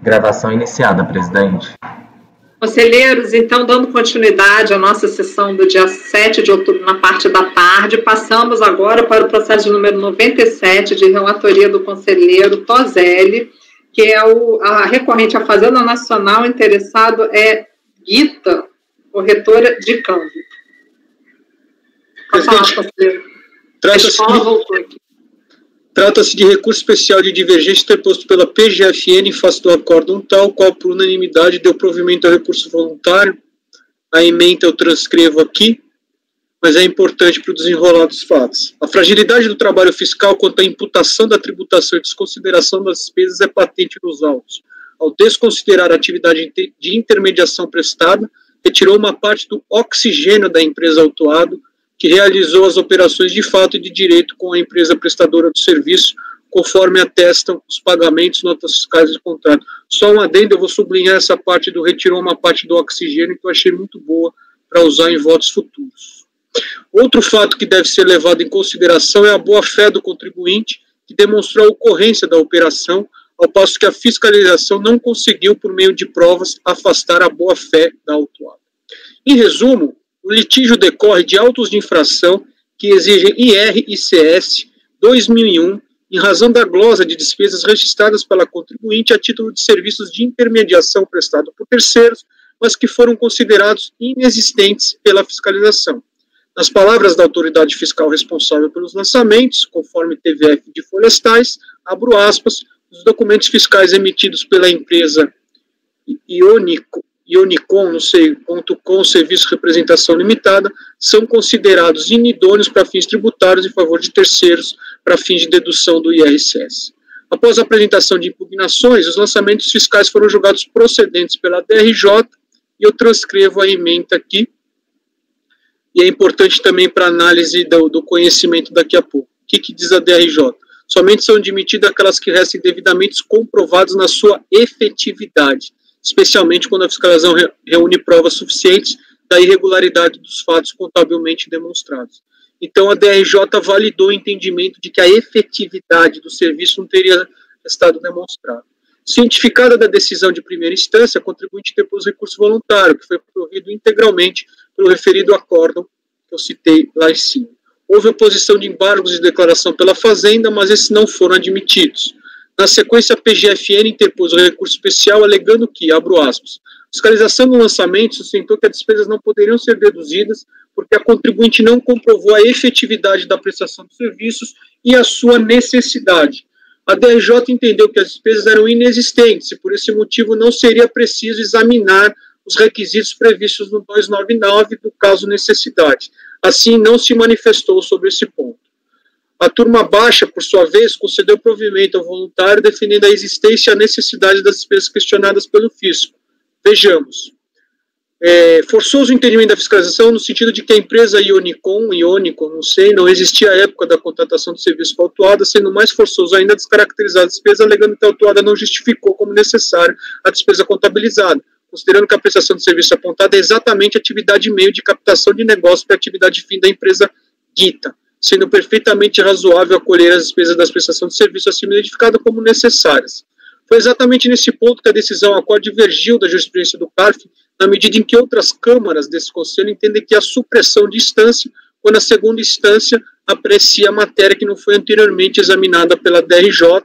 Gravação iniciada, presidente. Conselheiros, então, dando continuidade à nossa sessão do dia 7 de outubro, na parte da tarde, passamos agora para o processo de número 97, de relatoria do conselheiro Toselli, que é a recorrente à Fazenda Nacional, interessado é Guita, corretora de câmbio. Pode falar, conselheiro. Trata-se de recurso especial de divergência interposto pela PGFN em face do acórdão tal, qual por unanimidade deu provimento ao recurso voluntário. A ementa eu transcrevo aqui, mas é importante para o desenrolar dos fatos. A fragilidade do trabalho fiscal quanto à imputação da tributação e desconsideração das despesas é patente nos autos. Ao desconsiderar a atividade de intermediação prestada, retirou uma parte do oxigênio da empresa autuado, que realizou as operações de fato e de direito com a empresa prestadora do serviço, conforme atestam os pagamentos, notas fiscais e contrato. Só um adendo, eu vou sublinhar essa parte do retirou uma parte do oxigênio, que eu achei muito boa para usar em votos futuros. Outro fato que deve ser levado em consideração é a boa-fé do contribuinte, que demonstrou a ocorrência da operação, ao passo que a fiscalização não conseguiu, por meio de provas, afastar a boa-fé da autuada. Em resumo, o litígio decorre de autos de infração que exigem IR e CS 2001, em razão da glosa de despesas registradas pela contribuinte a título de serviços de intermediação prestados por terceiros, mas que foram considerados inexistentes pela fiscalização. Nas palavras da autoridade fiscal responsável pelos lançamentos, conforme TVF de Florestais, abro aspas, os documentos fiscais emitidos pela empresa Ionicom, não sei, .com, Serviço de Representação Limitada, são considerados inidôneos para fins tributários em favor de terceiros para fins de dedução do IRCS. Após a apresentação de impugnações, os lançamentos fiscais foram julgados procedentes pela DRJ, e eu transcrevo a ementa aqui, e é importante também para análise do conhecimento daqui a pouco. O que diz a DRJ? Somente são admitidas aquelas que restem devidamente comprovadas na sua efetividade, especialmente quando a fiscalização reúne provas suficientes da irregularidade dos fatos contabilmente demonstrados. Então, a DRJ validou o entendimento de que a efetividade do serviço não teria estado demonstrada. Cientificada da decisão de primeira instância, a contribuinte depôs recurso voluntário, que foi provido integralmente pelo referido acórdão que eu citei lá em cima. Houve oposição de embargos de declaração pela Fazenda, mas esses não foram admitidos. Na sequência, a PGFN interpôs o recurso especial, alegando que, abro aspas, a fiscalização do lançamento sustentou que as despesas não poderiam ser deduzidas porque a contribuinte não comprovou a efetividade da prestação de serviços e a sua necessidade. A DRJ entendeu que as despesas eram inexistentes e, por esse motivo, não seria preciso examinar os requisitos previstos no 299 do caso necessidade. Assim, não se manifestou sobre esse ponto. A turma baixa, por sua vez, concedeu provimento ao voluntário, defendendo a existência e a necessidade das despesas questionadas pelo fisco. Vejamos. Forçoso o entendimento da fiscalização no sentido de que a empresa Ionicom, não sei, não existia à época da contratação do serviço com a autuada, sendo mais forçoso ainda descaracterizar a despesa, alegando que a autuada não justificou como necessário a despesa contabilizada, considerando que a prestação de serviço apontada é exatamente a atividade meio de captação de negócio para a atividade fim da empresa Guita, sendo perfeitamente razoável acolher as despesas da prestação de serviço acima identificada como necessárias. Foi exatamente nesse ponto que a decisão a qual divergiu da jurisprudência do CARF, na medida em que outras câmaras desse Conselho entendem que a supressão de instância, quando a segunda instância aprecia a matéria que não foi anteriormente examinada pela DRJ,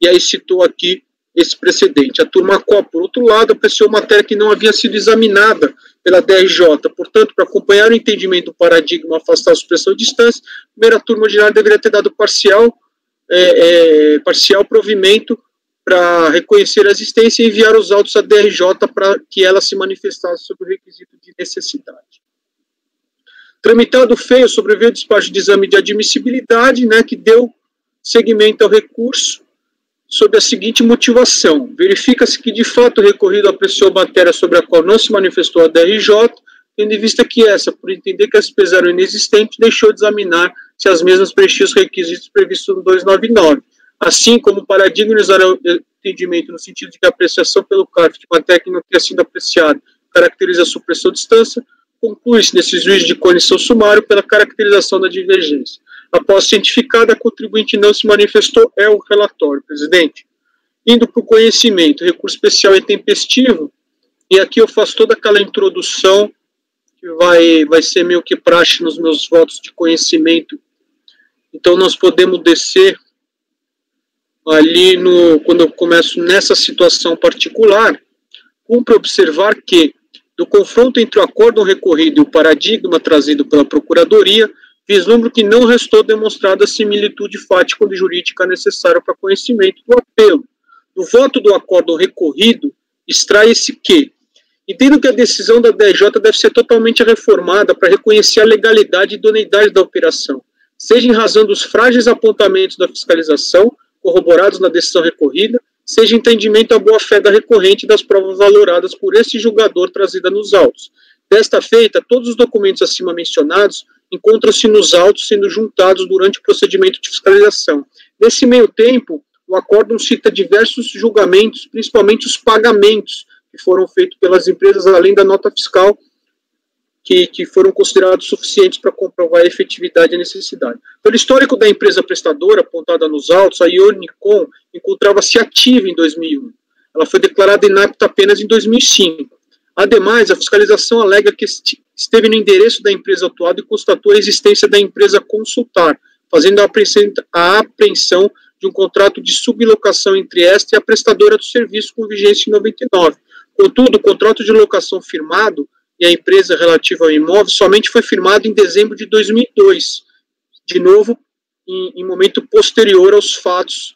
e aí citou aqui esse precedente. A turma qual, por outro lado, apreciou matéria que não havia sido examinada pela DRJ. Portanto, para acompanhar o entendimento do paradigma afastar a supressão de distância, a primeira turma ordinária deveria ter dado parcial provimento para reconhecer a existência e enviar os autos à DRJ para que ela se manifestasse sobre o requisito de necessidade. Tramitado feio, sobreveio o despacho de exame de admissibilidade, que deu seguimento ao recurso, sob a seguinte motivação: verifica-se que de fato o recorrido apreciou matéria sobre a qual não se manifestou a DRJ, tendo em vista que essa, por entender que as despesas eram inexistentes, deixou de examinar se as mesmas preenchiam os requisitos previstos no 299. Assim como o paradigma o entendimento no sentido de que a apreciação pelo CARF de matéria que não tenha sido apreciada caracteriza a supressão de distância, conclui-se nesse juízo de cognição sumário pela caracterização da divergência. Após cientificada, a contribuinte não se manifestou, é o relatório, presidente. Indo para o conhecimento, recurso especial e tempestivo, e aqui eu faço toda aquela introdução que vai ser meio que praxe nos meus votos de conhecimento. Então nós podemos descer ali quando eu começo nessa situação particular, cumpre observar que, do confronto entre o acórdão recorrido e o paradigma trazido pela Procuradoria, vislumbro que não restou demonstrada a similitude fática ou jurídica necessária para conhecimento do apelo. Do voto do acórdão recorrido, extrai-se que, entendo que a decisão da DJ deve ser totalmente reformada para reconhecer a legalidade e idoneidade da operação, seja em razão dos frágeis apontamentos da fiscalização, corroborados na decisão recorrida, seja entendimento à boa-fé da recorrente das provas valoradas por esse julgador trazida nos autos. Desta feita, todos os documentos acima mencionados encontram-se nos autos sendo juntados durante o procedimento de fiscalização. Nesse meio tempo, o acórdão cita diversos julgamentos, principalmente os pagamentos que foram feitos pelas empresas, além da nota fiscal, que foram considerados suficientes para comprovar a efetividade e a necessidade. Pelo histórico da empresa prestadora, apontada nos autos, a Ionicom encontrava-se ativa em 2001. Ela foi declarada inapta apenas em 2005. Ademais, a fiscalização alega que esteve no endereço da empresa autuada e constatou a existência da empresa Consultar, fazendo a apreensão de um contrato de sublocação entre esta e a prestadora do serviço com vigência em 99. Contudo, o contrato de locação firmado e a empresa relativa ao imóvel somente foi firmado em dezembro de 2002, de novo, em momento posterior aos fatos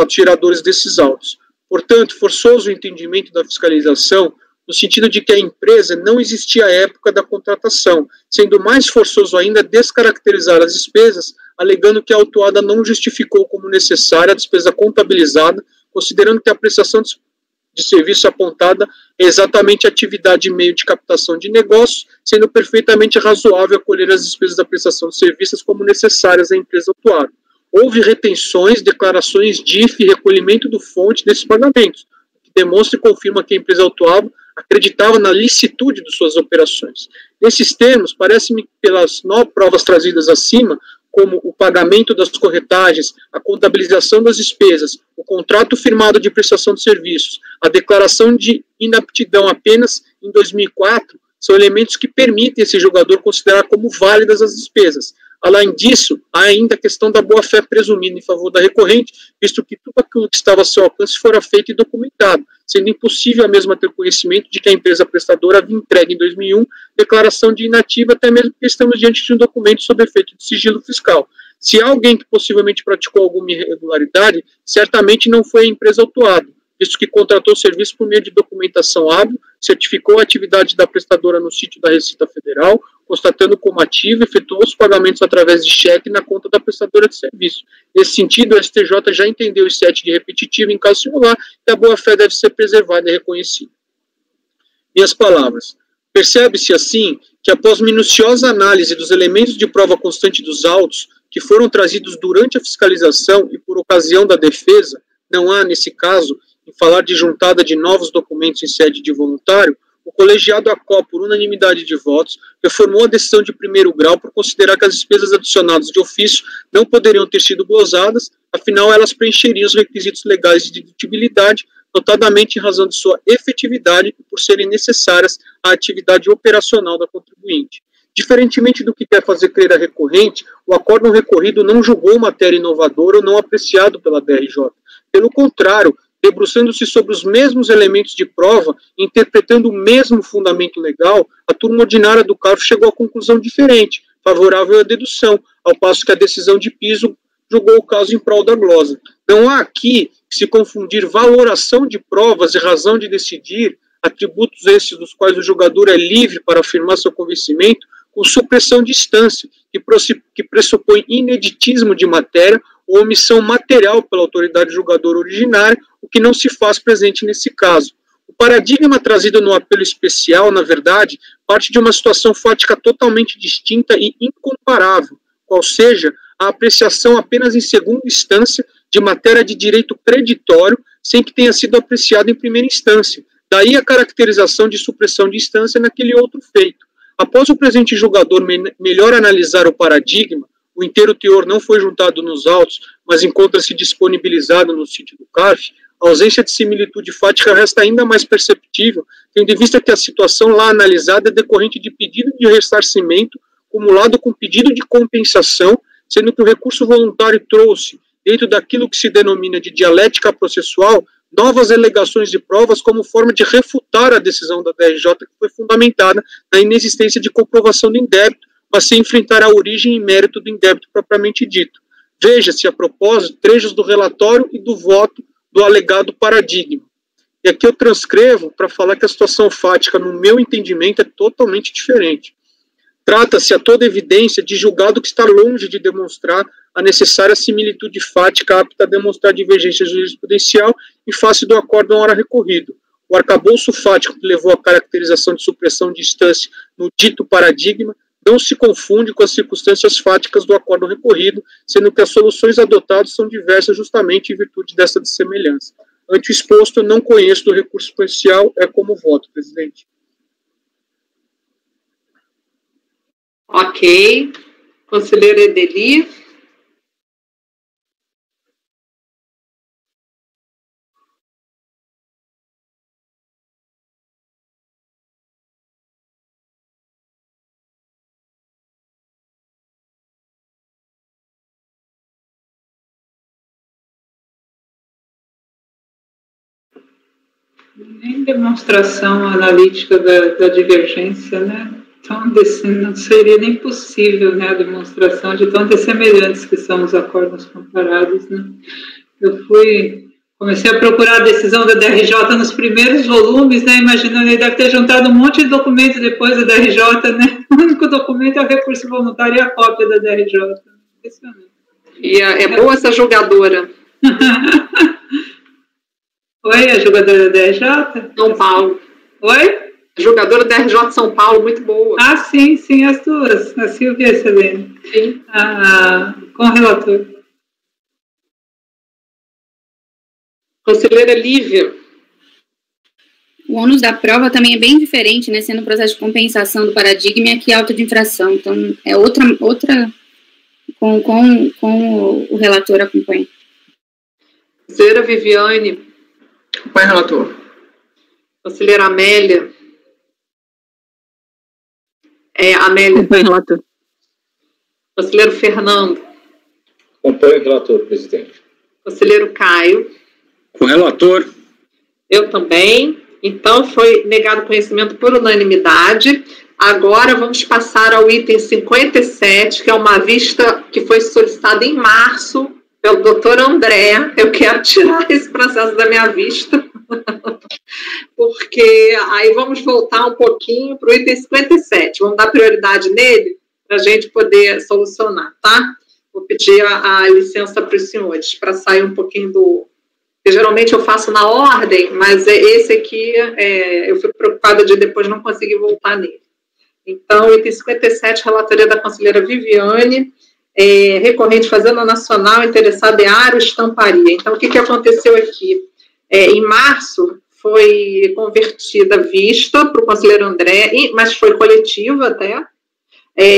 geradores desses autos. Portanto, forçoso o entendimento da fiscalização, no sentido de que a empresa não existia à época da contratação, sendo mais forçoso ainda descaracterizar as despesas, alegando que a autuada não justificou como necessária a despesa contabilizada, considerando que a prestação de serviço apontada é exatamente a atividade e meio de captação de negócios, sendo perfeitamente razoável acolher as despesas da prestação de serviços como necessárias à empresa autuada. Houve retenções, declarações DIF e recolhimento do fonte desses pagamentos, o que demonstra e confirma que a empresa autuada acreditava na licitude de suas operações. Nesses termos, parece-me que pelas 9 provas trazidas acima, como o pagamento das corretagens, a contabilização das despesas, o contrato firmado de prestação de serviços, a declaração de inaptidão apenas em 2004, são elementos que permitem esse julgador considerar como válidas as despesas. Além disso, há ainda a questão da boa-fé presumida em favor da recorrente, visto que tudo aquilo que estava a seu alcance fora feito e documentado, sendo impossível a mesma ter conhecimento de que a empresa prestadora havia entregue em 2001 declaração de inativa, até mesmo porque estamos diante de um documento sob efeito de sigilo fiscal. Se há alguém que possivelmente praticou alguma irregularidade, certamente não foi a empresa autuada, visto que contratou o serviço por meio de documentação hábil, certificou a atividade da prestadora no sítio da Receita Federal, constatando como ativo, efetuou os pagamentos através de cheque na conta da prestadora de serviço. Nesse sentido, o STJ já entendeu o 7 de repetitivo em caso singular e a boa-fé deve ser preservada e reconhecida. Minhas palavras. Percebe-se, assim, que após minuciosa análise dos elementos de prova constante dos autos, que foram trazidos durante a fiscalização e por ocasião da defesa, não há, nesse caso, em falar de juntada de novos documentos em sede de voluntário, o colegiado ACO, por unanimidade de votos, reformou a decisão de primeiro grau por considerar que as despesas adicionadas de ofício não poderiam ter sido glosadas, afinal elas preencheriam os requisitos legais de dedutibilidade, notadamente em razão de sua efetividade e por serem necessárias à atividade operacional da contribuinte. Diferentemente do que quer fazer crer a recorrente, o acórdão recorrido não julgou matéria inovadora ou não apreciado pela DRJ. Pelo contrário, debruçando-se sobre os mesmos elementos de prova, interpretando o mesmo fundamento legal, a turma ordinária do CARF chegou à conclusão diferente, favorável à dedução, ao passo que a decisão de piso julgou o caso em prol da glosa. Não há aqui que se confundir valoração de provas e razão de decidir, atributos esses dos quais o julgador é livre para afirmar seu convencimento, com supressão de instância, que pressupõe ineditismo de matéria ou omissão material pela autoridade julgadora originária, o que não se faz presente nesse caso. O paradigma trazido no apelo especial, na verdade, parte de uma situação fática totalmente distinta e incomparável, qual seja a apreciação apenas em segunda instância de matéria de direito creditório, sem que tenha sido apreciado em primeira instância. Daí a caracterização de supressão de instância naquele outro feito. Após o presente julgador melhor analisar o paradigma, o inteiro teor não foi juntado nos autos, mas encontra-se disponibilizado no sítio do CARF, A ausência de similitude fática resta ainda mais perceptível, tendo em vista que a situação lá analisada é decorrente de pedido de ressarcimento acumulado com pedido de compensação, sendo que o recurso voluntário trouxe, dentro daquilo que se denomina de dialética processual, novas alegações de provas como forma de refutar a decisão da DRJ, que foi fundamentada na inexistência de comprovação do indébito, mas sem enfrentar a origem e mérito do indébito propriamente dito. Veja-se, a propósito, trechos do relatório e do voto do alegado paradigma. E aqui eu transcrevo para falar que a situação fática, no meu entendimento, é totalmente diferente. Trata-se, a toda evidência, de julgado que está longe de demonstrar a necessária similitude fática apta a demonstrar divergência jurisprudencial em face do acórdão ora recorrido. O arcabouço fático que levou à caracterização de supressão de instância no dito paradigma não se confunde com as circunstâncias fáticas do acórdão recorrido, sendo que as soluções adotadas são diversas justamente em virtude dessa dissemelhança. Ante o exposto, eu não conheço do recurso especial, é como voto, presidente. Ok. Conselheira Edeli. Nem demonstração analítica da divergência, né? Então, não seria nem possível, né, a demonstração de tão dessemelhantes que são os acordos comparados, né? Comecei a procurar a decisão da DRJ nos primeiros volumes, né, imaginando que ele deve ter juntado um monte de documentos depois da DRJ, né? O único documento é o recurso voluntário e a cópia da DRJ. Impressionante. E é boa essa jogadora. Oi, a jogadora da DRJ? São Paulo. Oi? A jogadora da RJ São Paulo, muito boa. Ah, sim, as duas. A Silvia e a Selene. Sim. Com o relator. Conselheira Lívia. O ônus da prova também é bem diferente, né? Sendo um processo de compensação do paradigma e aqui auto de infração. Então, é outra com o relator acompanha. Conselheira Viviane. Acompanha o relator. Conselheira Amélia. Amélia. Acompanha o relator. Conselheiro Fernando. Acompanha o relator, presidente. Conselheiro Caio. Com o relator. Eu também. Então, foi negado conhecimento por unanimidade. Agora, vamos passar ao item 57, que é uma vista que foi solicitada em março pelo doutor André. Eu quero tirar esse processo da minha vista, porque aí vamos voltar um pouquinho para o item 57. Vamos dar prioridade nele para a gente poder solucionar, tá? Vou pedir a licença para os senhores, para sair um pouquinho do... Porque geralmente eu faço na ordem, mas esse aqui, eu fico preocupada de depois não conseguir voltar nele. Então, item 57, relatoria da conselheira Viviane, recorrente Fazenda Nacional, interessada em Aro Estamparia. Então, o que aconteceu aqui? Em março, foi convertida vista para o conselheiro André, mas foi coletiva até.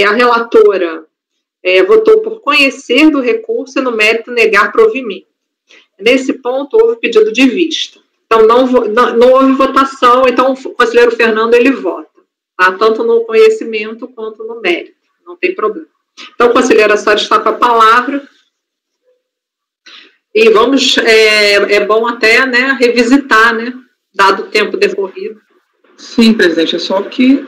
A relatora votou por conhecer do recurso e, no mérito, negar provimento. Nesse ponto, houve pedido de vista. Então, não houve votação, então o conselheiro Fernando, ele vota, tá? Tanto no conhecimento quanto no mérito, não tem problema. Então, conselheira, a senhora está com a palavra. E vamos, é bom até, né, revisitar, né, dado o tempo decorrido. Sim, presidente, é só que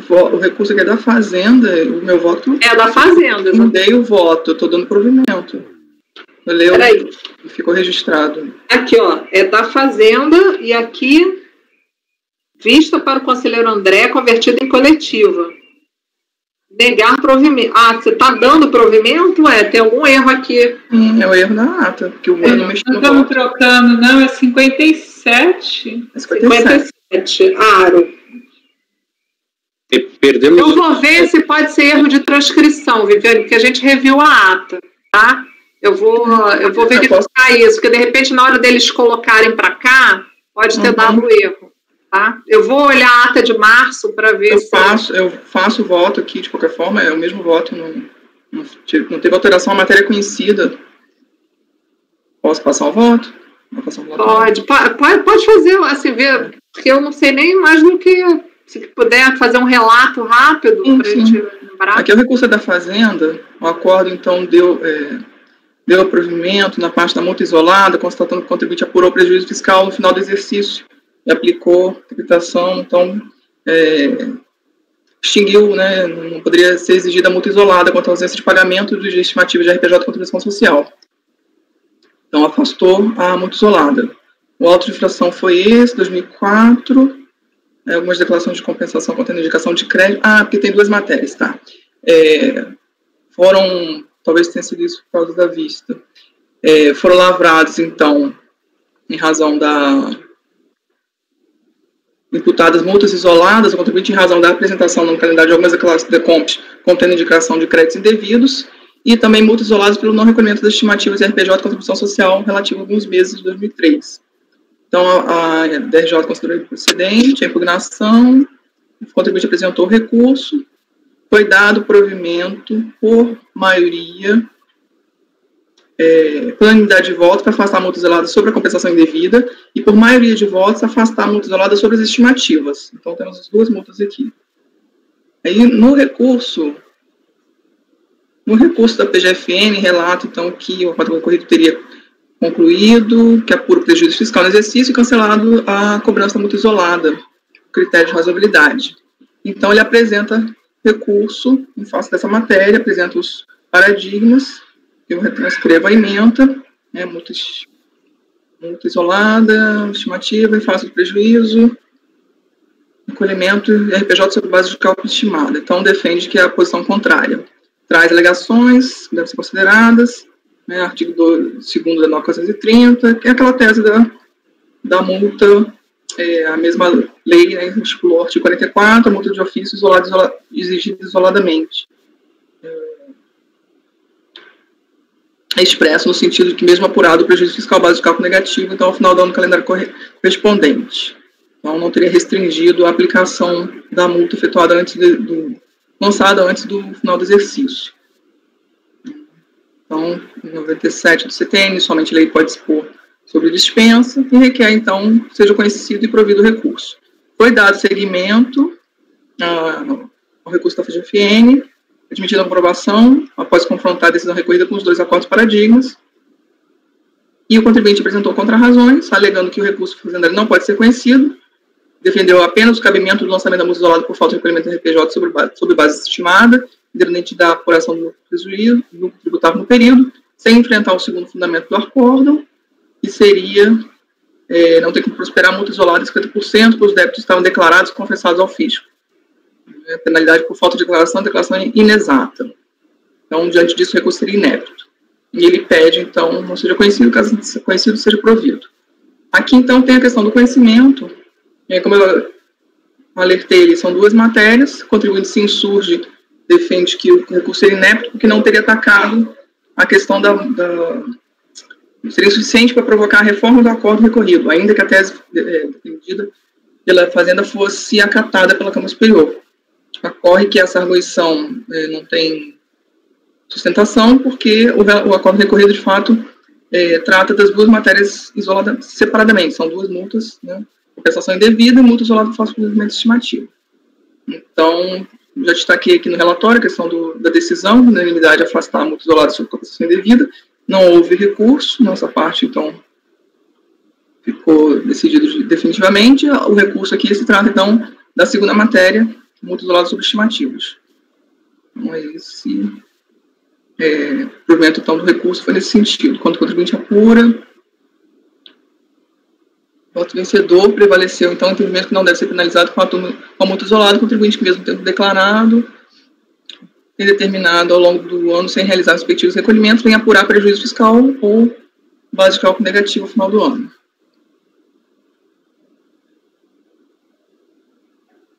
o recurso aqui é da Fazenda, o meu voto... É da Fazenda. Eu mudei o voto, eu estou dando provimento. Peraí. Ficou registrado. Aqui, ó, é da Fazenda e aqui, vista para o conselheiro André, convertida em coletiva. Negar provimento. Ah, você está dando provimento? Tem algum erro aqui? É o erro da ata, porque o ano mexeu no voto. Não estamos trocando, não, é 57. É 57. Aro. Perdemos... Eu vou ver se pode ser erro de transcrição, Viviane, porque a gente reviu a ata, tá? Eu vou verificar isso, porque de repente na hora deles colocarem para cá, pode ter dado erro, tá? Eu vou olhar a ata de março para ver Eu faço o voto aqui, de qualquer forma, é o mesmo voto, não teve alteração, a matéria é conhecida. Posso passar o voto? Pode fazer, assim, ver, porque eu não sei nem mais do que, se puder fazer um relato rápido para a gente lembrar. Aqui é o recurso da Fazenda, o acordo, então, deu provimento na parte da multa isolada, constatando que o contribuinte apurou prejuízo fiscal no final do exercício e aplicou tributação, então, extinguiu, né, não poderia ser exigida a multa isolada quanto à ausência de pagamento de estimativa de RPJ de contribuição social. Então, afastou a multa isolada. O auto de infração foi esse, 2004, algumas declarações de compensação contendo indicação de crédito. Porque tem duas matérias, tá? Talvez tenha sido isso por causa da vista. Foram lavrados, então, em razão imputadas multas isoladas, o contribuinte em razão da apresentação no calendário de algumas declarações de DECOMPS contendo indicação de créditos indevidos, e também multas isoladas pelo não recolhimento das estimativas de RPJ de contribuição social relativo a alguns meses de 2003. Então, a DRJ considerou o precedente, a impugnação, o contribuinte apresentou o recurso, foi dado provimento por maioria, por unanimidade de votos, para afastar a multa isolada sobre a compensação indevida, e por maioria de votos, afastar a multa isolada sobre as estimativas. Então, temos as duas multas aqui. Aí, no recurso da PGFN, relata, então, que o acordo recorrido teria concluído, que apura o prejuízo fiscal no exercício e cancelado a cobrança da multa isolada, critério de razoabilidade. Então, ele apresenta recurso em face dessa matéria, apresenta os paradigmas, eu retranscrevo a ementa, né, multa isolada, estimativa, em face do prejuízo, recolhimento e RPJ sobre base de cálculo estimada. Então, defende que é a posição contrária. Traz alegações que devem ser consideradas, né, artigo 2º da 9430, que é aquela tese da multa, a mesma lei, né, estipulou o artigo 44, a multa de ofício exigida isoladamente. É expresso no sentido de que, mesmo apurado o prejuízo fiscal base de cálculo negativo, então, ao final do ano, calendário correspondente. Então, não teria restringido a aplicação da multa efetuada lançada antes do final do exercício. Então, em 97 do CTN, somente a lei pode dispor sobre dispensa e requer, então, seja conhecido e provido o recurso. Foi dado seguimento ao recurso da FGFN, admitida a aprovação, após confrontar a decisão recorrida com os dois acordos paradigmas, e o contribuinte apresentou contrarrazões, alegando que o recurso fazendário não pode ser conhecido, defendeu apenas o cabimento do lançamento da multa isolada por falta de recolhimento de RPJ sobre base estimada, independente da apuração do prejuízo, do tributável no período, sem enfrentar o segundo fundamento do acórdão, que seria não ter que prosperar a multa isolada de 50% para os débitos que estavam declarados e confessados ao fisco. Penalidade por falta de declaração inexata. Então, diante disso, o recurso seria inébito. E ele pede, então, não seja conhecido, caso conhecido, seja provido. Aqui, então, tem a questão do conhecimento. Como eu alertei, são duas matérias. O contribuinte se insurge, defende que o recurso seria inébito, porque não teria atacado a questão seria insuficiente para provocar a reforma do acordo recorrido, ainda que a tese defendida pela Fazenda fosse acatada pela Câmara Superior. Ocorre que essa arguição não tem sustentação, porque o acordo recorrido, de fato, trata das duas matérias isoladas separadamente. São duas multas, né? Compensação indevida e multa isolada por falso cumprimento estimativo. Então, já destaquei aqui no relatório a questão da decisão, de unanimidade, afastar a multa isolada sobre compensação indevida. Não houve recurso, nossa parte, então, ficou decidido definitivamente. O recurso aqui se trata, então, da segunda matéria, multa isolada sobre estimativos. Então, esse provimento, então, do recurso foi nesse sentido. Quando o contribuinte apura, o voto vencedor prevaleceu, então, o entendimento que não deve ser penalizado com a multa isolada, o contribuinte que, mesmo tendo declarado, tem determinado ao longo do ano, sem realizar respectivos recolhimentos, vem apurar prejuízo fiscal ou base de cálculo negativo ao final do ano.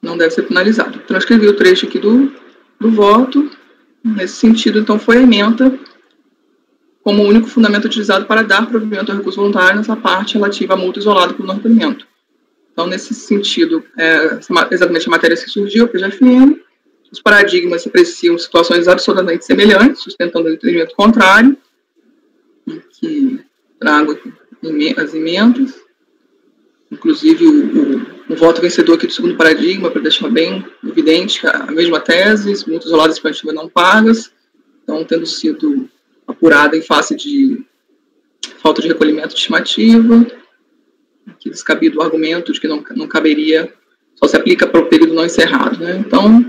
Não deve ser penalizado. Transcrevi o trecho aqui do voto. Nesse sentido, então, foi a ementa como o único fundamento utilizado para dar provimento ao recurso voluntário nessa parte relativa à multa isolada por não recolhimento. Então, nesse sentido, exatamente a matéria que surgiu, a PGFN, os paradigmas apreciam situações absolutamente semelhantes, sustentando o entendimento contrário, que trago as emendas, inclusive o voto vencedor aqui do segundo paradigma, para deixar bem evidente que a mesma tese, multas isoladas estimativas não pagas, então tendo sido apurada em face de falta de recolhimento de estimativa, que descabido o argumento de que não caberia, só se aplica para o período não encerrado, né? Então,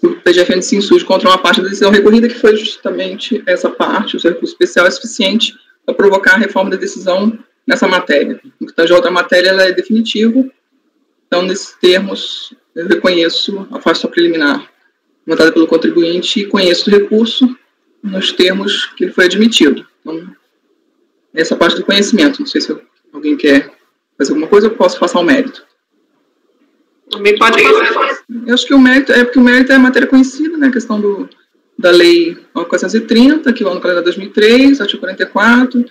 o PGFN se insurge contra uma parte da decisão recorrida, que foi justamente essa parte, o seu recurso especial é suficiente para provocar a reforma da decisão nessa matéria. No que tange a outra matéria, ela é definitiva, então, nesses termos, eu reconheço a afasta preliminar votada pelo contribuinte e conheço o recurso nos termos que ele foi admitido. Então, essa parte do conhecimento, não sei se alguém quer fazer alguma coisa, eu posso passar o mérito. Também pode fazer. Eu acho que o mérito é matéria conhecida, né, a questão da Lei 430, que lá no calendário 2003, artigo 44,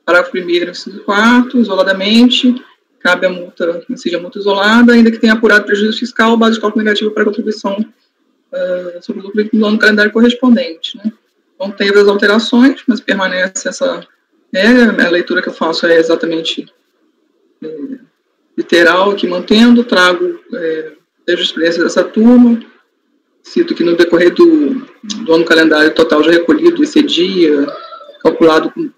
parágrafo 1º, inciso 4, isoladamente, cabe a multa, incide a multa isolada, ainda que tenha apurado prejuízo fiscal, base de cálculo negativo para a contribuição sobre o lucro líquido no ano calendário correspondente, né. Então, teve as alterações, mas permanece essa regra. A leitura que eu faço é exatamente literal, aqui mantendo, trago a jurisprudência dessa turma, cito que no decorrer do ano calendário total já recolhido, excedia, calculado com...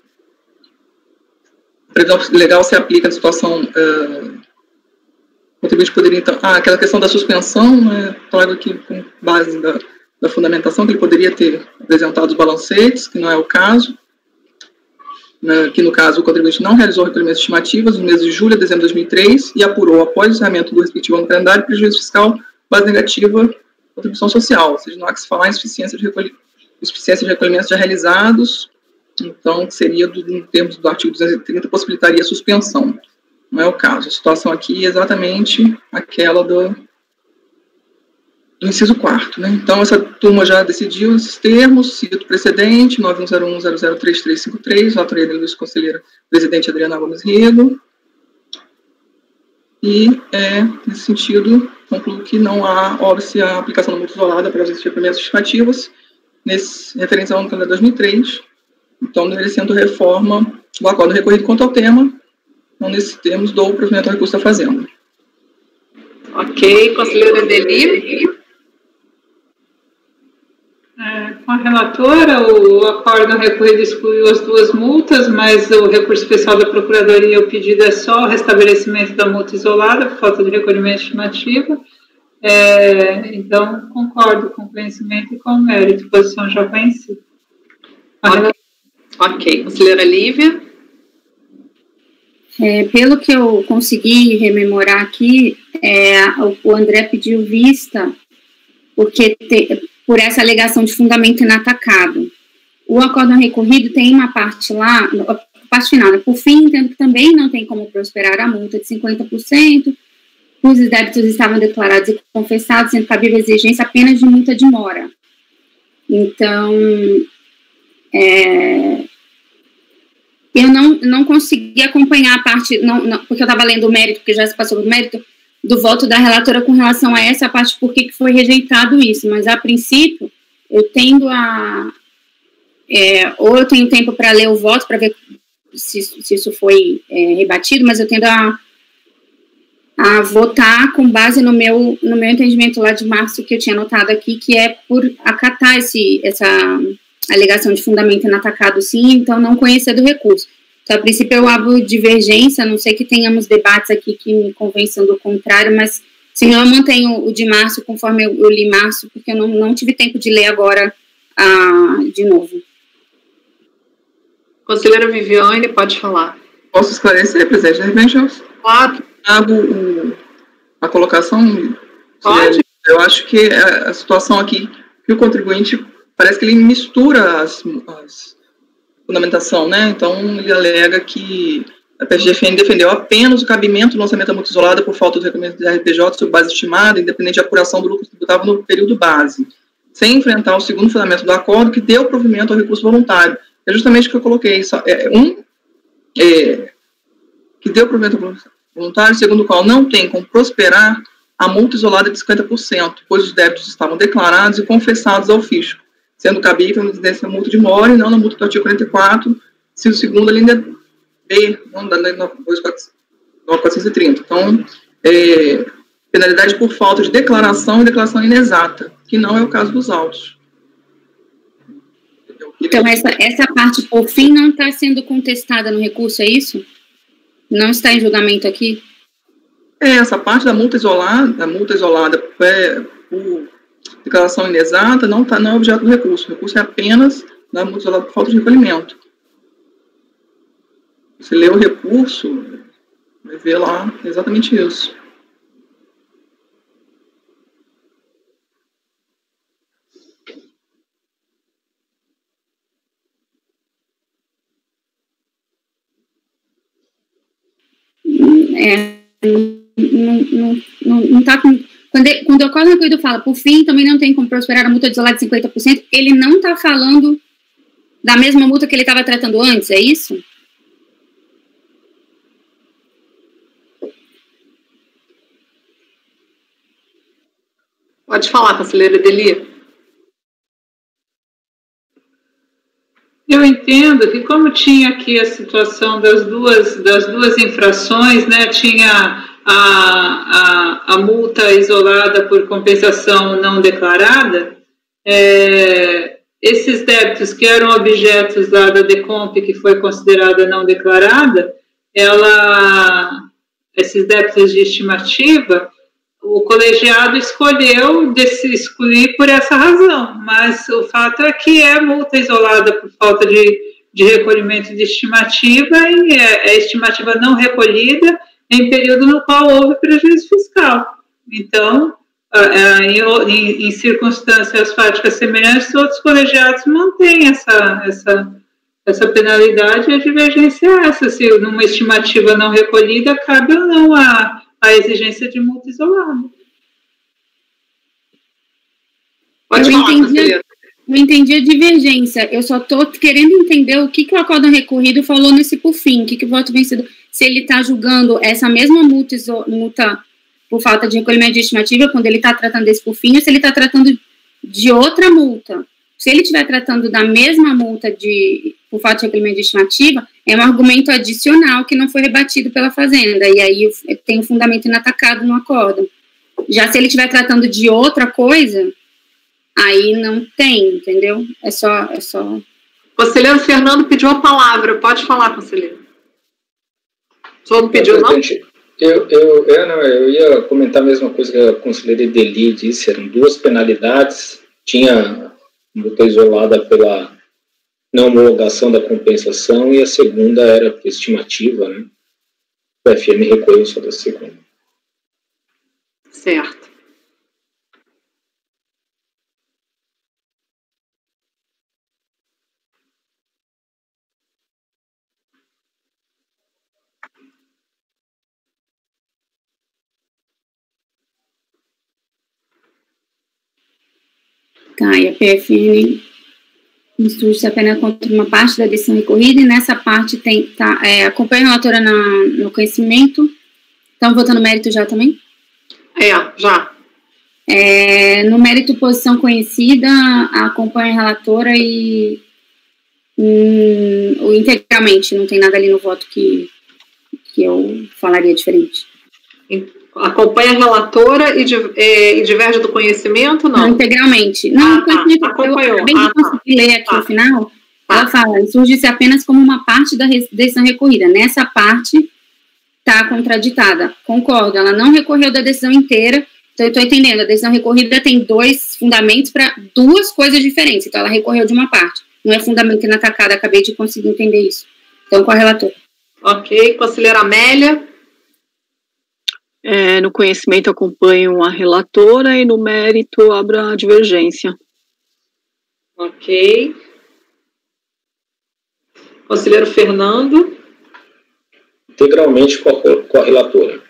A previsão legal se aplica na situação... o contribuinte poderia, então... aquela questão da suspensão, né, trago aqui com base da fundamentação, que ele poderia ter apresentado os balancetes, que não é o caso, que no caso o contribuinte não realizou recolhimentos estimativos nos meses de julho a dezembro de 2003 e apurou, após o encerramento do respectivo ano calendário, prejuízo fiscal, base negativa, contribuição social, ou seja, não há que se falar em insuficiência de recolhimentos já realizados, então, que seria, em termos do artigo 230, possibilitaria a suspensão. Não é o caso. A situação aqui é exatamente aquela do inciso 4º, né? Então, essa turma já decidiu esses termos, cito precedente, 9101003353, relatoria do conselheiro presidente Adriana Gomes Rego, e, nesse sentido, concluo que não há óbice a aplicação da multa isolada para os recolhimentos estimativos, referente ao ano calendário 2003, então, merecendo reforma, o acordo recorrido quanto ao tema, então, nesses termos, dou o provimento ao recurso da Fazenda. Ok, conselheira Adeli. Com a relatora, o acordo recorrido excluiu as duas multas, mas o recurso especial da Procuradoria, o pedido é só o restabelecimento da multa isolada, por falta de recolhimento estimativa. Então, concordo com o conhecimento e com o mérito, posição já conhecida. Ok, conselheira Lívia. Pelo que eu consegui rememorar aqui, o André pediu vista, porque por essa alegação de fundamento inatacado. O acórdão recorrido tem uma parte lá, a parte final, né? Por fim, entendo que também não tem como prosperar a multa de 50%, cujos débitos estavam declarados e confessados, sendo cabível a exigência apenas de multa de mora. Então, eu não consegui acompanhar a parte, porque eu estava lendo o mérito, porque já se passou do mérito, do voto da relatora com relação a essa parte, por que foi rejeitado isso, mas a princípio, eu tendo ou eu tenho tempo para ler o voto, para ver se isso foi rebatido, mas eu tendo a votar com base no meu entendimento lá de março, que eu tinha anotado aqui, que é por acatar essa alegação de fundamento inatacado, sim, então não conhecer do recurso. Então, a princípio, eu abro divergência, a não sei que tenhamos debates aqui que me convençam do contrário, mas, se não, eu mantenho o de março, conforme eu li março, porque eu não tive tempo de ler agora de novo. Conselheira Viviane, pode falar. Posso esclarecer, presidente? De repente, eu trago a colocação. Pode. Eu acho que a situação aqui, que o contribuinte, parece que ele mistura as fundamentação, né? Então, ele alega que a PGFN defendeu apenas o cabimento do lançamento da multa isolada por falta de recolhimento de RPJ sobre base estimada, independente de apuração do lucro tributável no período base, sem enfrentar o segundo fundamento do acordo, que deu provimento ao recurso voluntário. É justamente o que eu coloquei. Que deu provimento ao voluntário, segundo o qual não tem como prosperar a multa isolada de 50%, pois os débitos estavam declarados e confessados ao fisco, sendo cabível na incidência da multa de mora e não na multa do artigo 44, se o segundo, além B, não, da Lei 9.430. Então, penalidade por falta de declaração e declaração inexata, que não é o caso dos autos. Então, essa parte, por fim, não está sendo contestada no recurso, é isso? Não está em julgamento aqui? Essa parte da multa isolada por declaração inexata não é objeto do recurso. O recurso é apenas da multa isolada por falta de recolhimento. Você lê o recurso, vai ver lá exatamente isso. Não está com... Quando o Código Recolhido fala, por fim, também não tem como prosperar a multa isolada de 50%, ele não está falando da mesma multa que ele estava tratando antes, é isso? Pode falar, conselheira Deli. Eu entendo que, como tinha aqui a situação das duas infrações, né, tinha a multa isolada por compensação não declarada, esses débitos que eram objetos da DECOMP, que foi considerada não declarada, esses débitos de estimativa, o colegiado escolheu excluir por essa razão, mas o fato é que é multa isolada por falta de recolhimento de estimativa e é estimativa não recolhida em período no qual houve prejuízo fiscal. Então, em circunstâncias fáticas semelhantes, outros colegiados mantêm essa penalidade e a divergência é essa, se numa estimativa não recolhida cabe ou não a exigência de multa isolada. Pode falar, conselheira. Eu entendi a divergência, eu só estou querendo entender o que o acórdão recorrido falou nesse por fim, o que o voto vencido, se ele está julgando essa mesma multa por falta de recolhimento de estimativa, quando ele está tratando desse por fim, ou se ele está tratando de outra multa. Se ele estiver tratando da mesma multa por falta de recolhimento de estimativa, é um argumento adicional que não foi rebatido pela Fazenda, e aí tem um fundamento inatacado no acórdão. Já se ele estiver tratando de outra coisa, aí não tem, entendeu? É só... Conselheiro Fernando pediu a palavra, pode falar, conselheiro. O senhor não pediu, não? Eu ia comentar a mesma coisa que a conselheira Deli disse, eram duas penalidades, tinha multa isolada pela não homologação da compensação e a segunda era estimativa, né? O FM recolheu só da segunda. Certo. Tá, e a PFN instrui-se apenas contra uma parte da decisão recorrida, e nessa parte acompanha a relatora no conhecimento. Estão votando mérito já também? Já. No mérito posição conhecida, acompanha a relatora e integralmente, não tem nada ali no voto que eu falaria diferente. Acompanha a relatora e diverge do conhecimento, não? Não, integralmente. Não, acompanhou. Eu acabei de conseguir ler aqui no final. Ela fala, surge-se apenas como uma parte da decisão recorrida. Nessa parte, está contraditada. Concordo, ela não recorreu da decisão inteira. Então, eu estou entendendo, a decisão recorrida tem dois fundamentos para duas coisas diferentes. Então, ela recorreu de uma parte. Não é fundamento inatacado, acabei de conseguir entender isso. Então, com a relatora. Ok, conselheira Amélia. No conhecimento acompanho a relatora e no mérito abro a divergência. Ok. Conselheiro Fernando. Integralmente com a relatora.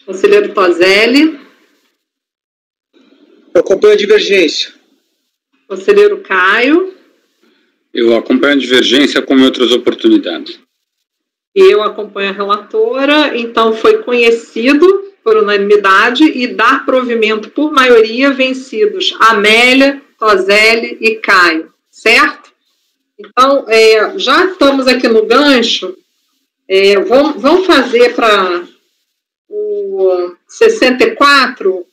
Conselheiro Tozelli. Eu acompanho a divergência. Conselheiro Caio. Eu acompanho a divergência como em outras oportunidades. Eu acompanho a relatora, então foi conhecido por unanimidade e dar provimento por maioria vencidos Amélia, Tozelli e Caio, certo? Então, já estamos aqui no gancho Vamos fazer para o 64,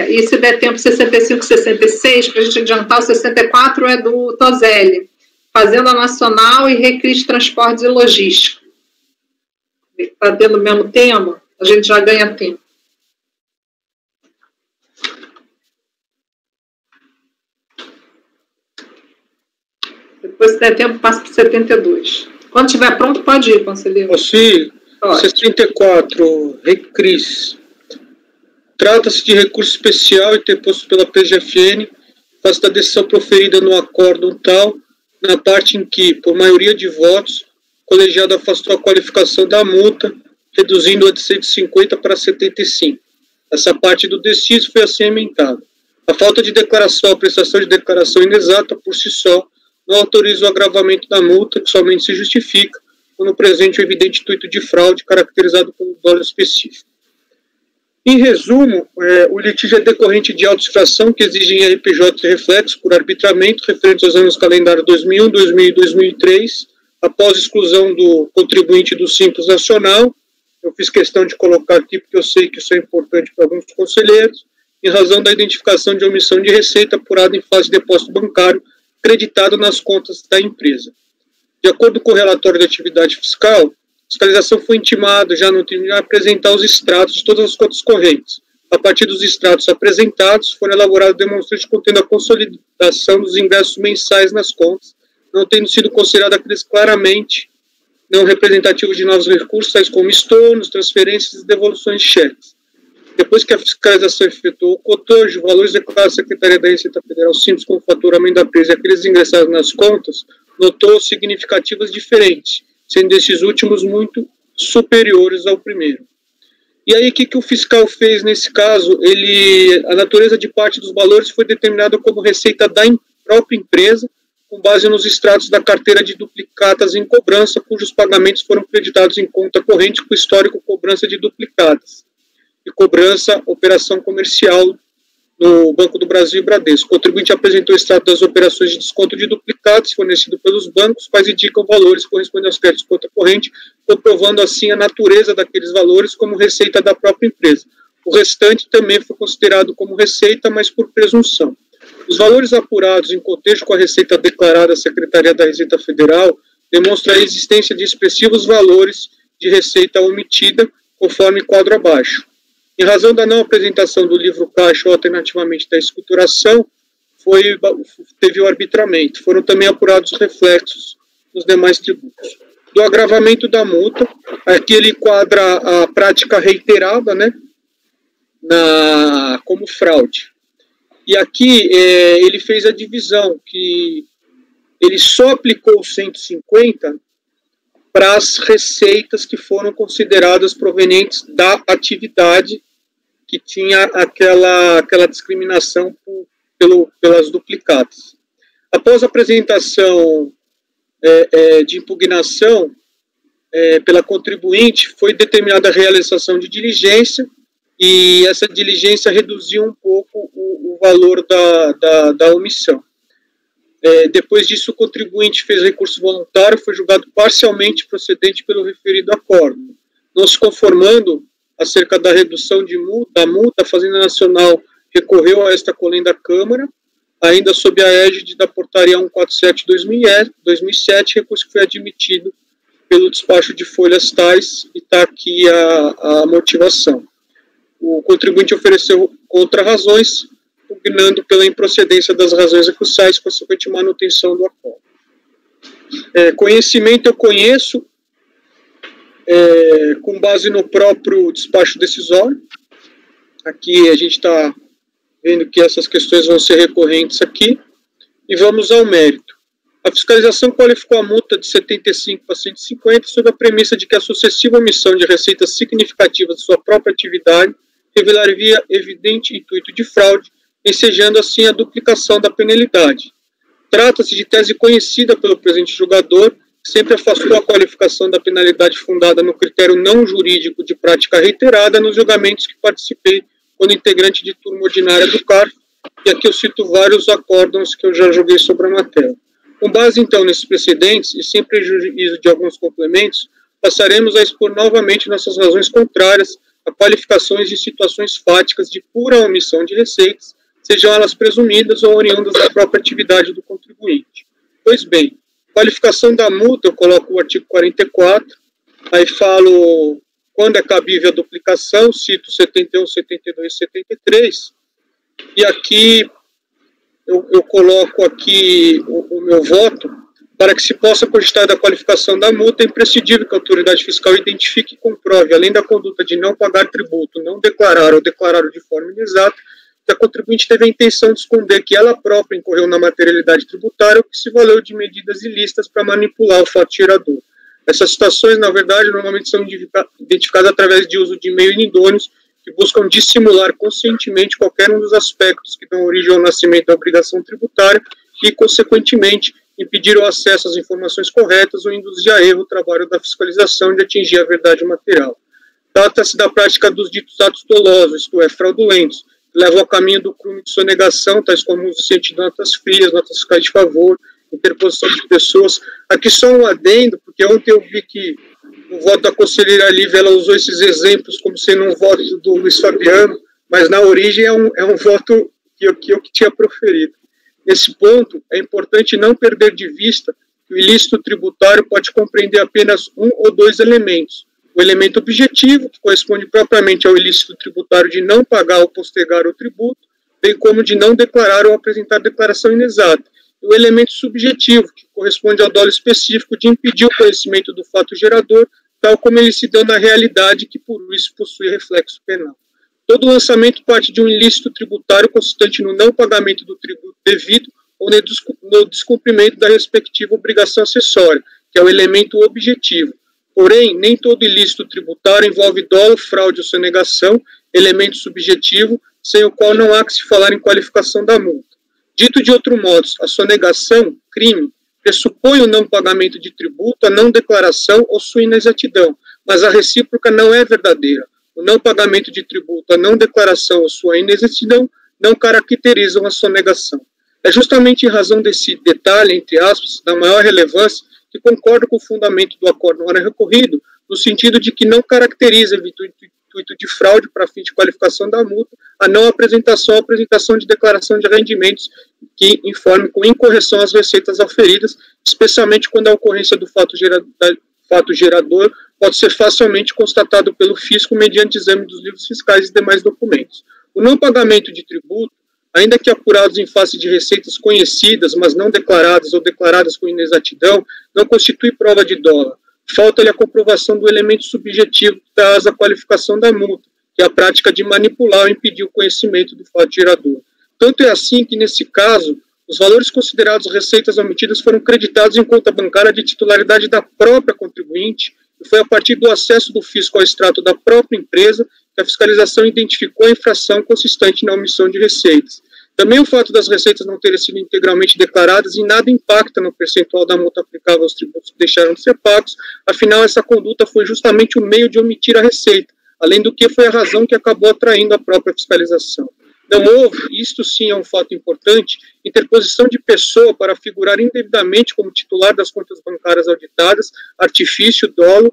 e se der tempo, 65, 66, para a gente adiantar. O 64 é do Tozelli, Fazenda Nacional e Recris Transportes e Logística. Está dentro do mesmo tema, a gente já ganha tempo. Depois, se der tempo, passa para 72. Quando estiver pronto, pode ir, conselheiro. Posso ir? 64, Recris. Trata-se de recurso especial interposto pela PGFN, face da decisão proferida no acórdão tal, na parte em que, por maioria de votos, o colegiado afastou a qualificação da multa, reduzindo-a de 150 para 75. Essa parte do deciso foi assim emendada. A falta de declaração, a prestação de declaração inexata por si só, não autoriza o agravamento da multa, que somente se justifica quando presente o evidente intuito de fraude, caracterizado pelo dolo específico. Em resumo, o litígio é decorrente de auto-infração que exige em RPJ reflexo por arbitramento referentes aos anos calendário 2001, 2000 e 2003, após exclusão do contribuinte do Simples Nacional. Eu fiz questão de colocar aqui porque eu sei que isso é importante para alguns conselheiros, em razão da identificação de omissão de receita apurada em fase de depósito bancário acreditado nas contas da empresa. De acordo com o relatório de atividade fiscal, a fiscalização foi intimada já no tribunal a apresentar os extratos de todas as contas correntes. A partir dos extratos apresentados, foram elaborados demonstrantes contendo a consolidação dos ingressos mensais nas contas, não tendo sido considerados aqueles claramente não representativos de novos recursos, tais como estornos, transferências e devoluções de cheques. Depois que a fiscalização efetuou o cotejo, valores declarados à Secretaria da Receita Federal simples com o faturamento da empresa e aqueles ingressados nas contas, notou significativas diferentes, sendo esses últimos muito superiores ao primeiro. E aí, o que o fiscal fez nesse caso? A natureza de parte dos valores foi determinada como receita da própria empresa, com base nos extratos da carteira de duplicatas em cobrança, cujos pagamentos foram creditados em conta corrente com histórico cobrança de duplicatas e cobrança operação comercial no Banco do Brasil e Bradesco. O contribuinte apresentou o extrato das operações de desconto de duplicados fornecido pelos bancos, quais indicam valores correspondentes aos créditos de conta corrente, comprovando assim a natureza daqueles valores como receita da própria empresa. O restante também foi considerado como receita, mas por presunção. Os valores apurados em cotejo com a receita declarada à Secretaria da Receita Federal demonstram a existência de expressivos valores de receita omitida, conforme quadro abaixo. Em razão da não apresentação do livro caixa ou alternativamente da escrituração, teve o arbitramento. Foram também apurados reflexos nos demais tributos. Do agravamento da multa, aqui ele quadra a prática reiterada, né, como fraude. E aqui ele fez a divisão, que ele só aplicou 150 para as receitas que foram consideradas provenientes da atividade que tinha aquela discriminação pelas duplicatas. Após a apresentação de impugnação pela contribuinte, foi determinada a realização de diligência, e essa diligência reduziu um pouco o valor da omissão. Depois disso, o contribuinte fez recurso voluntário, foi julgado parcialmente procedente pelo referido acordo. Não se conformando acerca da redução da multa, a Fazenda Nacional recorreu a esta colenda da Câmara, ainda sob a égide da Portaria 147/2007, recurso que foi admitido pelo despacho de folhas tais, e está aqui a motivação. O contribuinte ofereceu contra-razões, pugnando pela improcedência das razões recursais, consequente manutenção do acordo. Conhecimento eu conheço, com base no próprio despacho decisório. Aqui a gente está vendo que essas questões vão ser recorrentes aqui, e vamos ao mérito. A fiscalização qualificou a multa de 75 para 150 sob a premissa de que a sucessiva omissão de receitas significativas de sua própria atividade revelaria evidente intuito de fraude, ensejando assim a duplicação da penalidade. Trata-se de tese conhecida pelo presente julgador, que sempre afastou a qualificação da penalidade fundada no critério não jurídico de prática reiterada nos julgamentos que participei quando integrante de turma ordinária do CARF, e aqui eu cito vários acórdãos que eu já julguei sobre a matéria. Com base, então, nesses precedentes, e sem prejuízo de alguns complementos, passaremos a expor novamente nossas razões contrárias a qualificações de situações fáticas de pura omissão de receitas, sejam elas presumidas ou oriundas da própria atividade do contribuinte. Pois bem, qualificação da multa, eu coloco o artigo 44, aí falo quando é cabível a duplicação, cito 71, 72 e 73, e aqui eu coloco aqui o meu voto. Para que se possa cogitar da qualificação da multa, é imprescindível que a autoridade fiscal identifique e comprove, além da conduta de não pagar tributo, não declarar ou declarar de forma inexata, que a contribuinte teve a intenção de esconder que ela própria incorreu na materialidade tributária ou que se valeu de medidas ilícitas para manipular o fato gerador. Essas situações, na verdade, normalmente são identificadas através de uso de meios idôneos que buscam dissimular conscientemente qualquer um dos aspectos que dão origem ao nascimento da obrigação tributária e, consequentemente, impedir o acesso às informações corretas ou induzir a erro o trabalho da fiscalização de atingir a verdade material. Trata-se da prática dos ditos atos dolosos, isto é, fraudulentos, que levam ao caminho do crime de sonegação, tais como uso de notas frias, notas fiscais de favor, interposição de pessoas. Aqui só um adendo, porque ontem eu vi que no voto da conselheira Lívia, ela usou esses exemplos como sendo um voto do Luiz Fabiano, mas na origem é um voto que eu tinha proferido. Nesse ponto, é importante não perder de vista que o ilícito tributário pode compreender apenas um ou dois elementos. O elemento objetivo, que corresponde propriamente ao ilícito tributário de não pagar ou postergar o tributo, bem como de não declarar ou apresentar declaração inexata. E o elemento subjetivo, que corresponde ao dolo específico de impedir o conhecimento do fato gerador, tal como ele se deu na realidade, que por isso possui reflexo penal. Todo lançamento parte de um ilícito tributário consistente no não pagamento do tributo devido ou no descumprimento da respectiva obrigação acessória, que é o elemento objetivo. Porém, nem todo ilícito tributário envolve dolo, fraude ou sonegação, elemento subjetivo, sem o qual não há que se falar em qualificação da multa. Dito de outro modo, a sonegação, crime, pressupõe o não pagamento de tributo, a não declaração ou sua inexatidão, mas a recíproca não é verdadeira. O não pagamento de tributo, a não declaração ou sua inexatidão não caracterizam a sonegação. É justamente em razão desse detalhe, entre aspas, da maior relevância, que concordo com o fundamento do acordo ora recorrido, no sentido de que não caracteriza o intuito de fraude para fim de qualificação da multa, a não apresentação ou apresentação de declaração de rendimentos que informe com incorreção as receitas auferidas, especialmente quando a ocorrência do fato gerador pode ser facilmente constatado pelo fisco mediante exame dos livros fiscais e demais documentos. O não pagamento de tributo, ainda que apurados em face de receitas conhecidas, mas não declaradas ou declaradas com inexatidão, não constitui prova de dolo. Falta-lhe a comprovação do elemento subjetivo que traz a qualificação da multa, que é a prática de manipular ou impedir o conhecimento do fato gerador. Tanto é assim que, nesse caso, os valores considerados receitas omitidas foram creditados em conta bancária de titularidade da própria contribuinte, e foi a partir do acesso do fisco ao extrato da própria empresa que a fiscalização identificou a infração consistente na omissão de receitas. Também o fato das receitas não terem sido integralmente declaradas em nada impacta no percentual da multa aplicável aos tributos que deixaram de ser pagos, afinal essa conduta foi justamente o meio de omitir a receita, além do que foi a razão que acabou atraindo a própria fiscalização. Não houve, isto sim é um fato importante, interposição de pessoa para figurar indevidamente como titular das contas bancárias auditadas, artifício, dolo,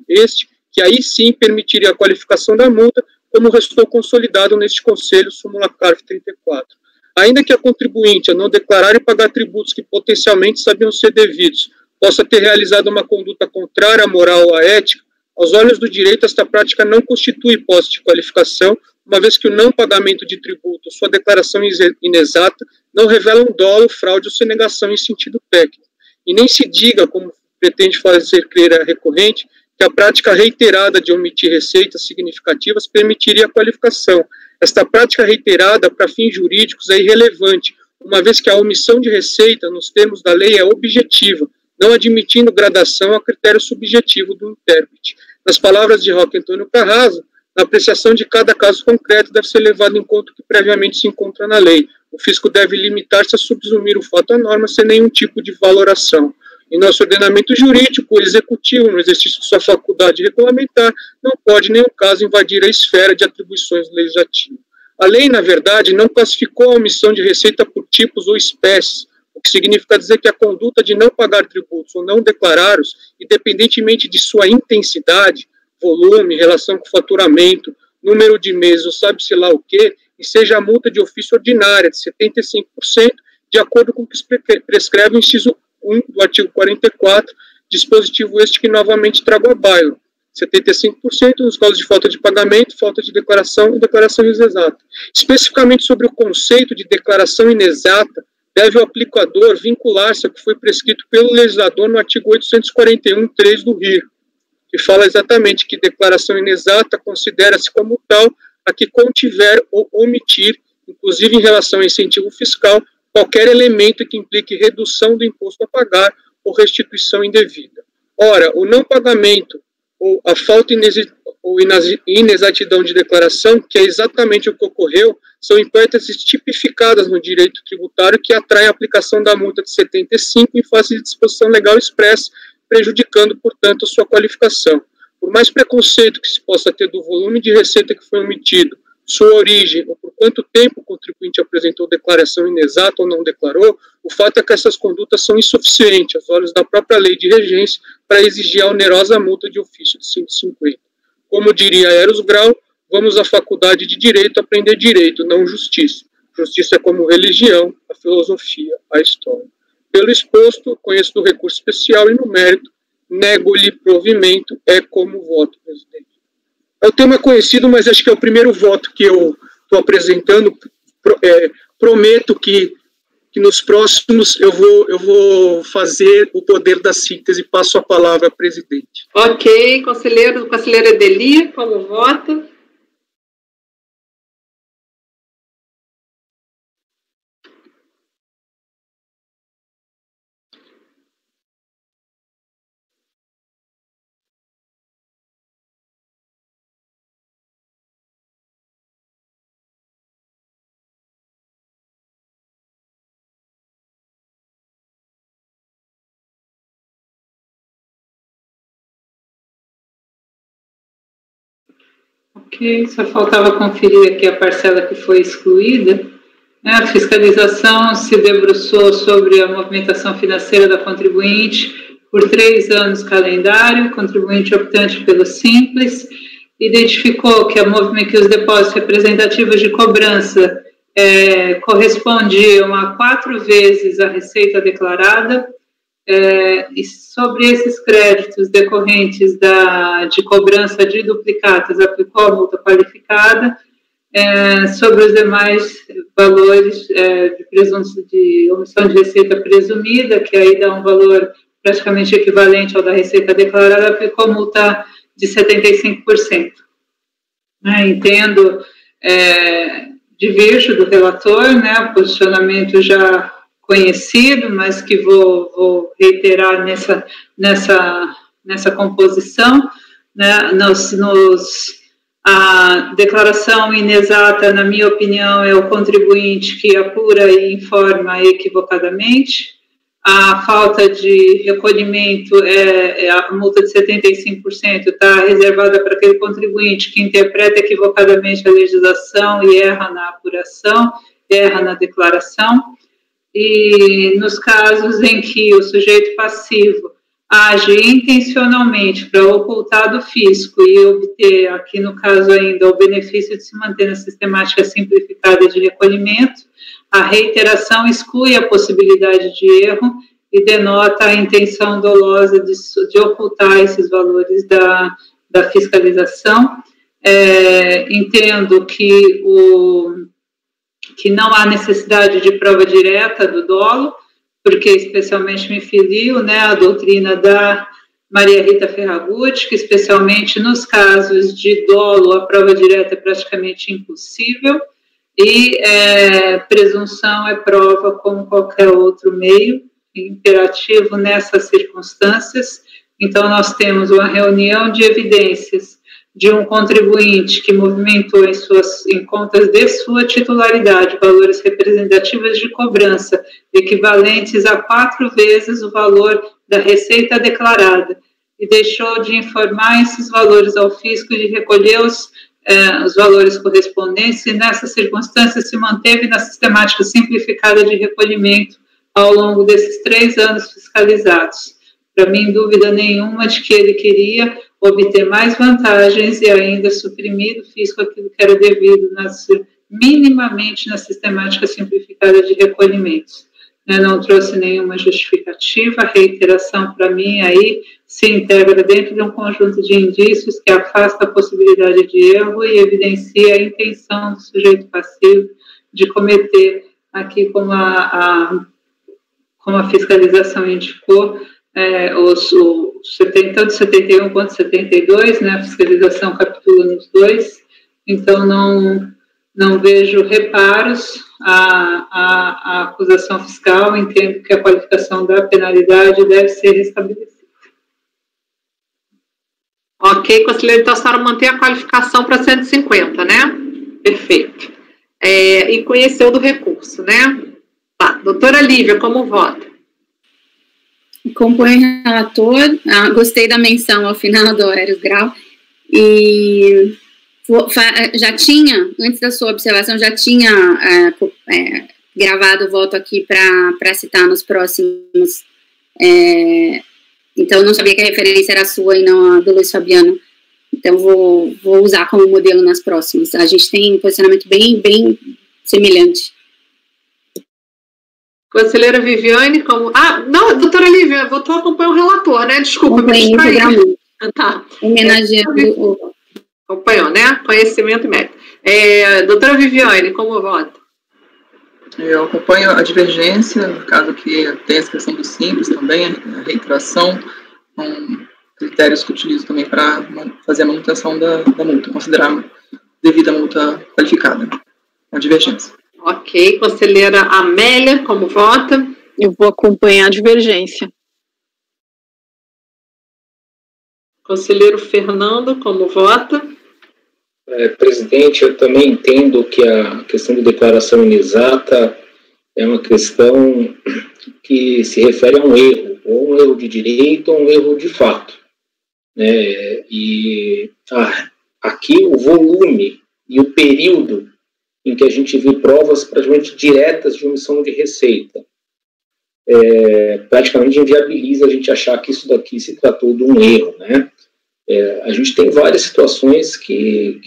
que aí sim permitiria a qualificação da multa, como restou consolidado neste Conselho, súmula CARF 34. Ainda que a contribuinte, a não declarar e pagar tributos que potencialmente sabiam ser devidos, possa ter realizado uma conduta contrária à moral ou à ética, aos olhos do direito, esta prática não constitui hipótese de qualificação, uma vez que o não pagamento de tributo ou sua declaração inexata não revelam dolo, fraude ou sonegação em sentido técnico. E nem se diga, como pretende fazer crer a recorrente, que a prática reiterada de omitir receitas significativas permitiria a qualificação. Esta prática reiterada, para fins jurídicos, é irrelevante, uma vez que a omissão de receita, nos termos da lei, é objetiva, não admitindo gradação a critério subjetivo do intérprete. Nas palavras de Roque Antônio Carrasco, na apreciação de cada caso concreto deve ser levado em conta o que previamente se encontra na lei. O fisco deve limitar-se a subsumir o fato à norma sem nenhum tipo de valoração. Em nosso ordenamento jurídico, o executivo, no exercício de sua faculdade regulamentar, não pode, em nenhum caso, invadir a esfera de atribuições legislativas. A lei, na verdade, não classificou a omissão de receita por tipos ou espécies, o que significa dizer que a conduta de não pagar tributos ou não declará-los, independentemente de sua intensidade, volume, relação com faturamento, número de meses ou sabe-se lá o quê, e seja a multa de ofício ordinária de 75%, de acordo com o que prescreve o inciso 1 do artigo 44, dispositivo este que novamente trago à baila. 75% nos casos de falta de pagamento, falta de declaração e declaração inexata. Especificamente sobre o conceito de declaração inexata, deve o aplicador vincular-se ao que foi prescrito pelo legislador no artigo 841.3 do RIR, que fala exatamente que declaração inexata considera-se como tal a que contiver ou omitir, inclusive em relação a incentivo fiscal, qualquer elemento que implique redução do imposto a pagar ou restituição indevida. Ora, o não pagamento ou a falta ou inexatidão de declaração, que é exatamente o que ocorreu, são hipóteses tipificadas no direito tributário que atraem a aplicação da multa de 75 em face de disposição legal expressa, prejudicando, portanto, a sua qualificação. Por mais preconceito que se possa ter do volume de receita que foi omitido, sua origem ou por quanto tempo o contribuinte apresentou declaração inexata ou não declarou, o fato é que essas condutas são insuficientes, aos olhos da própria lei de regência, para exigir a onerosa multa de ofício de 150. Como diria Eros Grau, vamos à faculdade de Direito aprender Direito, não Justiça. Justiça é como religião, a filosofia, a história. Pelo exposto, conheço do recurso especial e no mérito, nego-lhe provimento, é como voto, presidente. O tema é conhecido, mas acho que é o primeiro voto que eu estou apresentando. Prometo que nos próximos eu vou fazer o poder da síntese. Passo a palavra à presidente. Ok, conselheira Edeli, como vota? Ok, só faltava conferir aqui a parcela que foi excluída. A fiscalização se debruçou sobre a movimentação financeira da contribuinte por 3 anos calendário, contribuinte optante pelo Simples, identificou que os depósitos representativos de cobrança correspondiam a 4 vezes a receita declarada, e sobre esses créditos decorrentes de cobrança de duplicatas, aplicou a multa qualificada. Sobre os demais valores de omissão de receita presumida, que aí dá um valor praticamente equivalente ao da receita declarada, aplicou multa de 75%. Entendo, diverjo do relator, o posicionamento já conhecido, mas que vou reiterar nessa composição, a declaração inexata, na minha opinião, é o contribuinte que apura e informa equivocadamente. A falta de recolhimento, a multa de 75% está reservada para aquele contribuinte que interpreta equivocadamente a legislação e erra na apuração, erra na declaração. E nos casos em que o sujeito passivo age intencionalmente para ocultar do fisco e obter, aqui no caso ainda, o benefício de se manter na sistemática simplificada de recolhimento, a reiteração exclui a possibilidade de erro e denota a intenção dolosa de ocultar esses valores da fiscalização. Entendo que não há necessidade de prova direta do dolo, porque especialmente me filio à doutrina da Maria Rita Ferragutti, que especialmente nos casos de dolo a prova direta é praticamente impossível, e presunção é prova como qualquer outro meio, imperativo nessas circunstâncias. Então, nós temos uma reunião de evidências de um contribuinte que movimentou em contas de sua titularidade valores representativos de cobrança equivalentes a 4 vezes o valor da receita declarada e deixou de informar esses valores ao fisco e de recolher os valores correspondentes, e nessas circunstâncias se manteve na sistemática simplificada de recolhimento ao longo desses 3 anos fiscalizados. Para mim, dúvida nenhuma de que ele queria obter mais vantagens e ainda suprimir do fisco aquilo que era devido minimamente na sistemática simplificada de recolhimentos. Não trouxe nenhuma justificativa, a reiteração para mim aí se integra dentro de um conjunto de indícios que afasta a possibilidade de erro e evidencia a intenção do sujeito passivo de cometer aqui, como a fiscalização indicou, tanto 71 quanto 72, a fiscalização capitula nos dois, então não vejo reparos à acusação fiscal, entendo que a qualificação da penalidade deve ser restabelecida. Ok, conselheiro, então a senhora mantém a qualificação para 150, né? Perfeito. E conheceu do recurso, né? Tá, doutora Lívia, como vota? Acompanho o relator, gostei da menção ao final do Aurélio Grau, e já tinha, antes da sua observação, já tinha gravado o voto aqui para citar nos próximos, então não sabia que a referência era sua e não a do Luiz Fabiano, então vou usar como modelo nas próximas. A gente tem um posicionamento bem semelhante. Conselheira Viviane, como... não, doutora Lívia, votou acompanhar o relator, né? Desculpa, me distraí. Tá. Homenageando acompanhou, né? Conhecimento e mérito. Doutora Viviane, como vota? Eu acompanho a divergência, no caso que tem a questão do simples também, a reiteração, com critérios que utilizo também para fazer a manutenção da multa, considerar devida a multa qualificada, a divergência. Ok, conselheira Amélia, como vota? Eu vou acompanhar a divergência. Conselheiro Fernando, como vota? Presidente, eu também entendo que a questão de declaração inexata é uma questão que se refere a um erro, ou um erro de direito ou um erro de fato. Aqui o volume e o período em que a gente viu provas praticamente diretas de omissão de receita, praticamente inviabiliza a gente achar que isso daqui se tratou de um erro, né? A gente tem várias situações que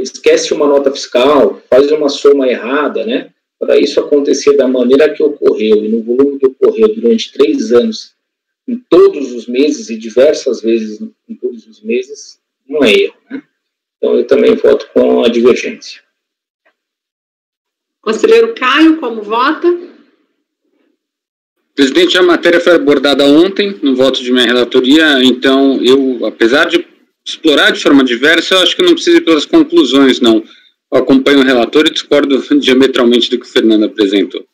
esquece uma nota fiscal, faz uma soma errada, né? Para isso acontecer da maneira que ocorreu e no volume que ocorreu durante 3 anos, em todos os meses e diversas vezes em todos os meses, não é erro, né? Então eu também voto com a divergência. Conselheiro Caio, como vota? Presidente, a matéria foi abordada ontem, no voto de minha relatoria, então eu, apesar de explorar de forma diversa, eu acho que não precisa ir pelas conclusões, não. Eu acompanho o relator e discordo diametralmente do que o Fernando apresentou.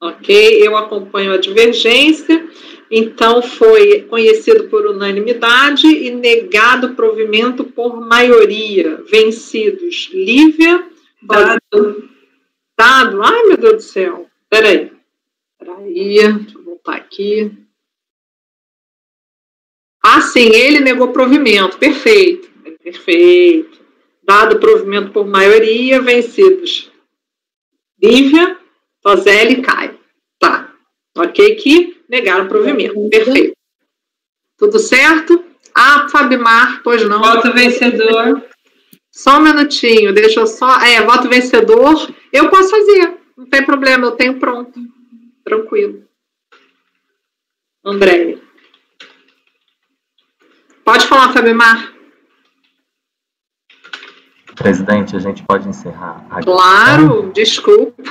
Ok, eu acompanho a divergência, então foi conhecido por unanimidade e negado provimento por maioria. Vencidos, Lívia, Dado. Ai, meu Deus do céu. Peraí, deixa eu voltar aqui. Sim, ele negou provimento. Perfeito. Dado provimento por maioria, vencidos Lívia, Toselli e Caio. Tá. Ok, que negaram provimento. Perfeito. Tudo certo? Fabimar, pois não. Voto vencedor. Só um minutinho, deixa eu só... voto vencedor, eu posso fazer, não tem problema, eu tenho pronto. Tranquilo. André. Pode falar, Fabimar. Presidente, a gente pode encerrar agora? Claro, desculpa.